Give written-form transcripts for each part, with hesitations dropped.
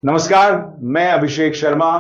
नमस्कार। मैं अभिषेक शर्मा।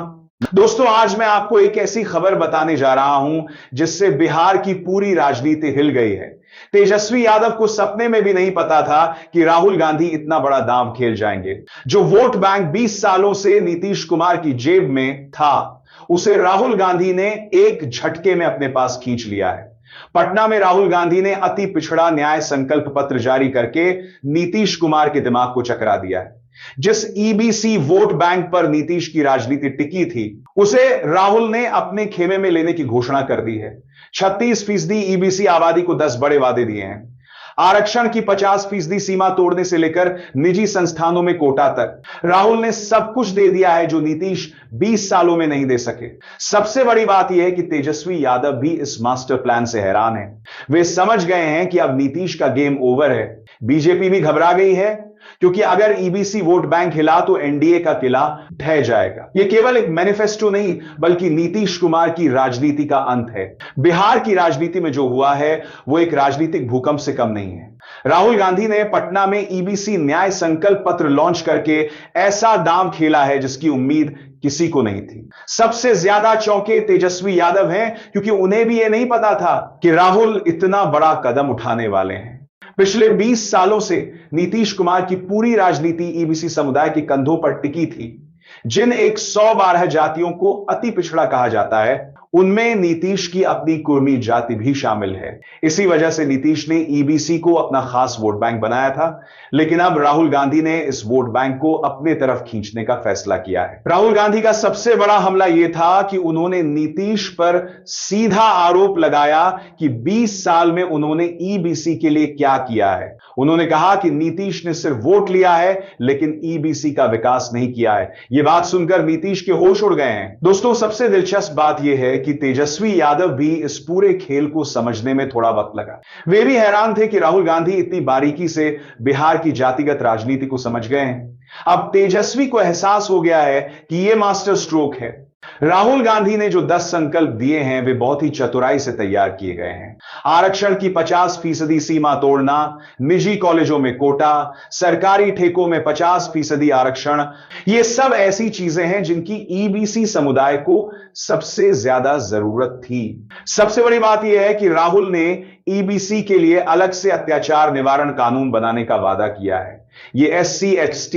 दोस्तों, आज मैं आपको एक ऐसी खबर बताने जा रहा हूं जिससे बिहार की पूरी राजनीति हिल गई है। तेजस्वी यादव को सपने में भी नहीं पता था कि राहुल गांधी इतना बड़ा दांव खेल जाएंगे। जो वोट बैंक 20 सालों से नीतीश कुमार की जेब में था, उसे राहुल गांधी ने एक झटके में अपने पास खींच लिया है। पटना में राहुल गांधी ने अति पिछड़ा न्याय संकल्प पत्र जारी करके नीतीश कुमार के दिमाग को चकरा दिया है। जिस ईबीसी वोट बैंक पर नीतीश की राजनीति टिकी थी, उसे राहुल ने अपने खेमे में लेने की घोषणा कर दी है। 36% ईबीसी आबादी को 10 बड़े वादे दिए हैं। आरक्षण की 50% सीमा तोड़ने से लेकर निजी संस्थानों में कोटा तक राहुल ने सब कुछ दे दिया है जो नीतीश 20 सालों में नहीं दे सके। सबसे बड़ी बात यह है कि तेजस्वी यादव भी इस मास्टर प्लान से हैरान है। वे समझ गए हैं कि अब नीतीश का गेम ओवर है। बीजेपी भी घबरा गई है, क्योंकि अगर ईबीसी वोट बैंक हिला तो एनडीए का किला ढह जाएगा। यह केवल एक मैनिफेस्टो नहीं, बल्कि नीतीश कुमार की राजनीति का अंत है। बिहार की राजनीति में जो हुआ है वो एक राजनीतिक भूकंप से कम नहीं है। राहुल गांधी ने पटना में ईबीसी न्याय संकल्प पत्र लॉन्च करके ऐसा दांव खेला है जिसकी उम्मीद किसी को नहीं थी। सबसे ज्यादा चौंके तेजस्वी यादव हैं, क्योंकि उन्हें भी यह नहीं पता था कि राहुल इतना बड़ा कदम उठाने वाले हैं। पिछले 20 सालों से नीतीश कुमार की पूरी राजनीति ईबीसी समुदाय के कंधों पर टिकी थी। जिन 112 जातियों को अति पिछड़ा कहा जाता है, उनमें नीतीश की अपनी कुर्मी जाति भी शामिल है। इसी वजह से नीतीश ने ईबीसी को अपना खास वोट बैंक बनाया था। लेकिन अब राहुल गांधी ने इस वोट बैंक को अपने तरफ खींचने का फैसला किया है। राहुल गांधी का सबसे बड़ा हमला यह था कि उन्होंने नीतीश पर सीधा आरोप लगाया कि 20 साल में उन्होंने ईबीसी के लिए क्या किया है। उन्होंने कहा कि नीतीश ने सिर्फ वोट लिया है, लेकिन ईबीसी का विकास नहीं किया है। यह बात सुनकर नीतीश के होश उड़ गए हैं। दोस्तों, सबसे दिलचस्प बात यह है कि तेजस्वी यादव भी इस पूरे खेल को समझने में थोड़ा वक्त लगा। वे भी हैरान थे कि राहुल गांधी इतनी बारीकी से बिहार की जातिगत राजनीति को समझ गए हैं। अब तेजस्वी को एहसास हो गया है कि यह मास्टर स्ट्रोक है। राहुल गांधी ने जो 10 संकल्प दिए हैं, वे बहुत ही चतुराई से तैयार किए गए हैं। आरक्षण की 50% सीमा तोड़ना, निजी कॉलेजों में कोटा, सरकारी ठेकों में 50% आरक्षण, ये सब ऐसी चीजें हैं जिनकी ईबीसी समुदाय को सबसे ज्यादा जरूरत थी। सबसे बड़ी बात यह है कि राहुल ने ईबीसी के लिए अलग से अत्याचार निवारण कानून बनाने का वादा किया है। यह SC/ST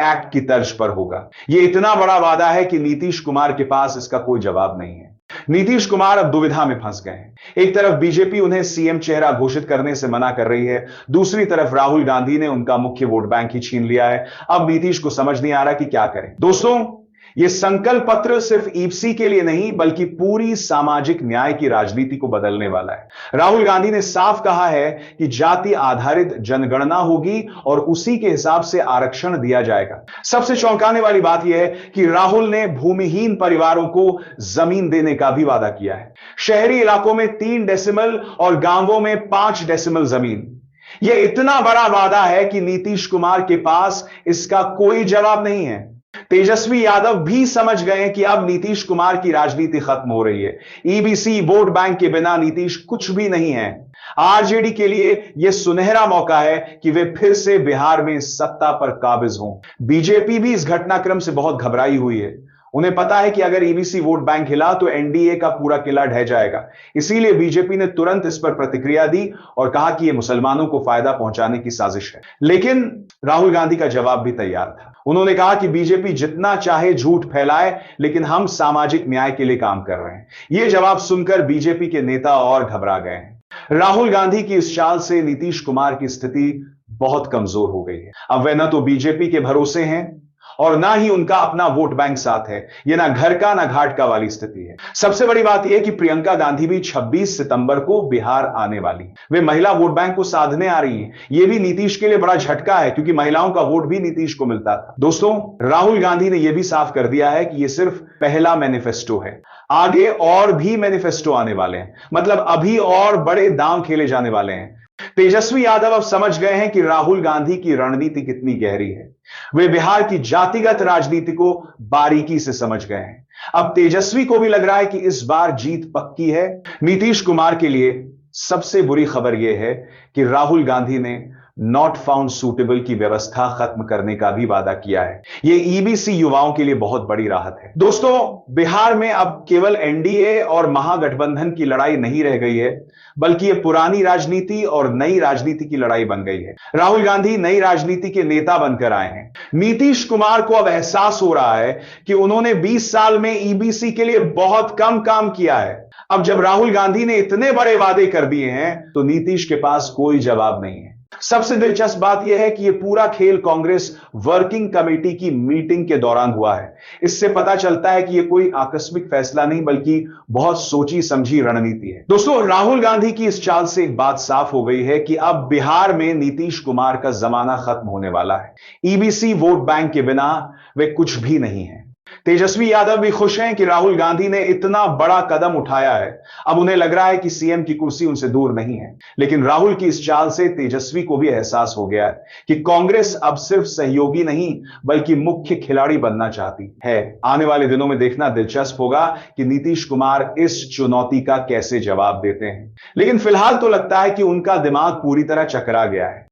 एक्ट की तर्ज पर होगा। यह इतना बड़ा वादा है कि नीतीश कुमार के पास इसका कोई जवाब नहीं है। नीतीश कुमार अब दुविधा में फंस गए हैं। एक तरफ बीजेपी उन्हें सीएम चेहरा घोषित करने से मना कर रही है, दूसरी तरफ राहुल गांधी ने उनका मुख्य वोट बैंक ही छीन लिया है। अब नीतीश को समझ नहीं आ रहा कि क्या करें। दोस्तों, यह संकल्प पत्र सिर्फ ईबीसी के लिए नहीं, बल्कि पूरी सामाजिक न्याय की राजनीति को बदलने वाला है। राहुल गांधी ने साफ कहा है कि जाति आधारित जनगणना होगी और उसी के हिसाब से आरक्षण दिया जाएगा। सबसे चौंकाने वाली बात यह है कि राहुल ने भूमिहीन परिवारों को जमीन देने का भी वादा किया है। शहरी इलाकों में 3 डेसिमल और गांवों में 5 डेसिमल जमीन। यह इतना बड़ा वादा है कि नीतीश कुमार के पास इसका कोई जवाब नहीं है। तेजस्वी यादव भी समझ गए कि अब नीतीश कुमार की राजनीति खत्म हो रही है। ईबीसी वोट बैंक के बिना नीतीश कुछ भी नहीं है। आरजेडी के लिए यह सुनहरा मौका है कि वे फिर से बिहार में सत्ता पर काबिज हों। बीजेपी भी इस घटनाक्रम से बहुत घबराई हुई है। उन्हें पता है कि अगर ईबीसी वोट बैंक हिला तो एनडीए का पूरा किला ढह जाएगा। इसीलिए बीजेपी ने तुरंत इस पर प्रतिक्रिया दी और कहा कि यह मुसलमानों को फायदा पहुंचाने की साजिश है। लेकिन राहुल गांधी का जवाब भी तैयार था। उन्होंने कहा कि बीजेपी जितना चाहे झूठ फैलाए, लेकिन हम सामाजिक न्याय के लिए काम कर रहे हैं। यह जवाब सुनकर बीजेपी के नेता और घबरा गए हैं। राहुल गांधी की इस चाल से नीतीश कुमार की स्थिति बहुत कमजोर हो गई है। अब वे न तो बीजेपी के भरोसे हैं और ना ही उनका अपना वोट बैंक साथ है। यह ना घर का ना घाट का वाली स्थिति है। सबसे बड़ी बात यह कि प्रियंका गांधी भी 26 सितंबर को बिहार आने वाली। वे महिला वोट बैंक को साधने आ रही हैं। यह भी नीतीश के लिए बड़ा झटका है, क्योंकि महिलाओं का वोट भी नीतीश को मिलता था। दोस्तों, राहुल गांधी ने यह भी साफ कर दिया है कि यह सिर्फ पहला मैनिफेस्टो है। आगे और भी मैनिफेस्टो आने वाले हैं। मतलब अभी और बड़े दांव खेले जाने वाले हैं। तेजस्वी यादव अब समझ गए हैं कि राहुल गांधी की रणनीति कितनी गहरी है। वे बिहार की जातिगत राजनीति को बारीकी से समझ गए हैं। अब तेजस्वी को भी लग रहा है कि इस बार जीत पक्की है। नीतीश कुमार के लिए सबसे बुरी खबर यह है कि राहुल गांधी ने नॉट फाउंड सूटेबल की व्यवस्था खत्म करने का भी वादा किया है। यह ईबीसी युवाओं के लिए बहुत बड़ी राहत है। दोस्तों, बिहार में अब केवल एनडीए और महागठबंधन की लड़ाई नहीं रह गई है, बल्कि यह पुरानी राजनीति और नई राजनीति की लड़ाई बन गई है। राहुल गांधी नई राजनीति के नेता बनकर आए हैं। नीतीश कुमार को अब एहसास हो रहा है कि उन्होंने 20 साल में ईबीसी के लिए बहुत कम काम किया है। अब जब राहुल गांधी ने इतने बड़े वादे कर दिए हैं तो नीतीश के पास कोई जवाब नहीं है। सबसे दिलचस्प बात यह है कि यह पूरा खेल कांग्रेस वर्किंग कमेटी की मीटिंग के दौरान हुआ है। इससे पता चलता है कि यह कोई आकस्मिक फैसला नहीं, बल्कि बहुत सोची समझी रणनीति है। दोस्तों, राहुल गांधी की इस चाल से एक बात साफ हो गई है कि अब बिहार में नीतीश कुमार का जमाना खत्म होने वाला है। ईबीसी वोट बैंक के बिना वे कुछ भी नहीं है। तेजस्वी यादव भी खुश हैं कि राहुल गांधी ने इतना बड़ा कदम उठाया है। अब उन्हें लग रहा है कि सीएम की कुर्सी उनसे दूर नहीं है। लेकिन राहुल की इस चाल से तेजस्वी को भी एहसास हो गया है कि कांग्रेस अब सिर्फ सहयोगी नहीं, बल्कि मुख्य खिलाड़ी बनना चाहती है। आने वाले दिनों में देखना दिलचस्प होगा कि नीतीश कुमार इस चुनौती का कैसे जवाब देते हैं। लेकिन फिलहाल तो लगता है कि उनका दिमाग पूरी तरह चकरा गया है।